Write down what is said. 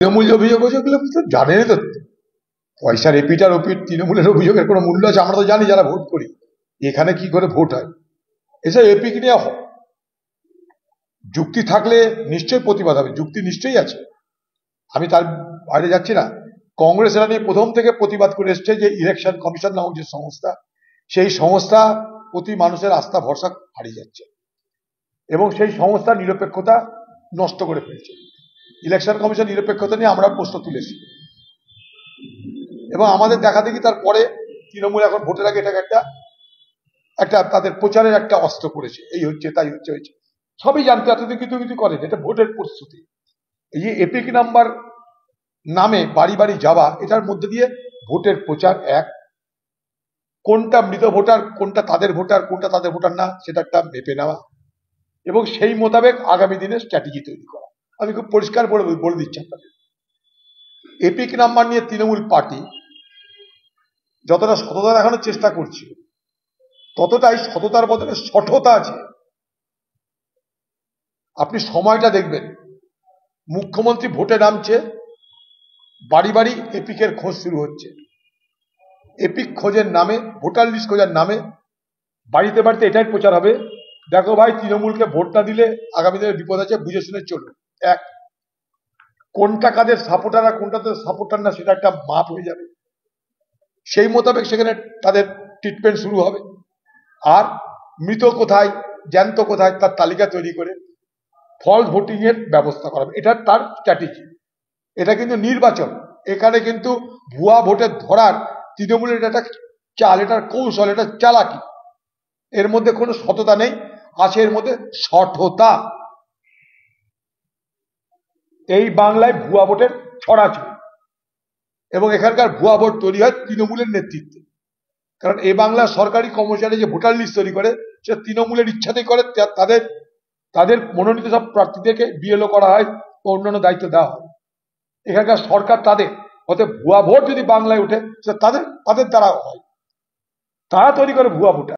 তৃণমূল অভিযোগ হচ্ছে ওগুলো তো জানেনই তো। পয়সার এপিটার ওপিট তৃণমূলের অভিযোগের কোনো মূল্য আছে? আমরা তো জানি যারা ভোট করি এখানে কি করে ভোট হয়। এসব এপিক নিয়ে যুক্তি থাকলে নিশ্চয়ই প্রতিবাদ হবে, যুক্তি নিশ্চয়ই আছে, আমি তার বাইরে যাচ্ছি না। কংগ্রেস এরা নিয়ে প্রথম থেকে প্রতিবাদ করে এসছে যে ইলেকশন কমিশন নামক যে সংস্থা, সেই সংস্থা প্রতি মানুষের আস্থা ভরসা হারিয়ে যাচ্ছে এবং সেই সংস্থা নিরপেক্ষতা নষ্ট করে ফেলছে। ইলেকশন কমিশন নিরপেক্ষতা নিয়ে আমরা প্রশ্ন তুলেছি এবং আমাদের দেখা দেখি তারপরে তৃণমূল এখন ভোটের আগে এটাকে একটা তাদের প্রচারের একটা অস্ত্র করেছে, এই হচ্ছে তাই হচ্ছে হয়েছে, সবই জানতে এতদিন কিন্তু কিছু করেন। এটা ভোটের প্রস্তুতি। এই যে এপিক নাম্বার নামে বাড়ি বাড়ি যাওয়া, এটার মধ্যে দিয়ে ভোটের প্রচার, এক কোনটা মৃত ভোটার, কোনটা তাদের ভোটার, কোনটা তাদের ভোটার না, সেটা একটা মেপে নেওয়া এবং সেই মোতাবেক আগামী দিনে স্ট্র্যাটেজি তৈরি করা। আমি খুব পরিষ্কার বলে দিচ্ছি আপনাদের, এপিক নাম্বার নিয়ে তৃণমূল পার্টি যতটা সততা দেখানোর চেষ্টা করছে ততটাই সততার বদলে সঠতা আছে। আপনি সময়টা দেখবেন, মুখ্যমন্ত্রী ভোটে নামছে, বাড়ি বাড়ি এপিকের খোঁজ শুরু হচ্ছে। এপিক খোঁজের নামে, ভোটার লিস্ট খোঁজার নামে বাড়িতে বাড়িতে এটাই প্রচার হবে, দেখো ভাই তৃণমূলকে ভোট না দিলে আগামী দিনে বিপদ আছে, বুঝে শুনে চলুন। এক, কোনটা কাদের সাপোর্টার আর কোনটা তাদের সাপোর্টার না সেটা একটা মাপ হয়ে যাবে, সেই মোতাবেক সেখানে তাদের ট্রিটমেন্ট শুরু হবে। আর মৃত কোথায় জ্যান্ত কোথায় তার তালিকা তৈরি করে ফলস ভোটিং এর ব্যবস্থা করা হবে। এটা তার স্ট্র্যাটেজি। এটা কিন্তু নির্বাচন, এখানে কিন্তু ভুয়া ভোটের ধরার তৃণমূলের এটা চাল, এটার কৌশল, এটা চালাকি। এর মধ্যে কোনো সততা নেই, আছে এর মধ্যে সঠতা। এই বাংলায় ভুয়া ভোটের ছড়াছড়ি এবং এখানকার ভুয়া ভোট তৈরি হয় তৃণমূলের নেতৃত্বে। কারণ এই বাংলা সরকারি কর্মচারী যে ভোটার লিস্ট তৈরি করে সে তৃণমূলের ইচ্ছাতেই করে। তাদের তাদের মনোনীত সব প্রার্থীদেরকে বিএলও করা হয় ও অন্যান্য দায়িত্ব দেওয়া হয়। এখানকার সরকার তাদের, অতএব ভুয়া ভোট যদি বাংলায় উঠে তাদের তাদের দ্বারা হয়, তারা তৈরি করে ভুয়া ভোটার।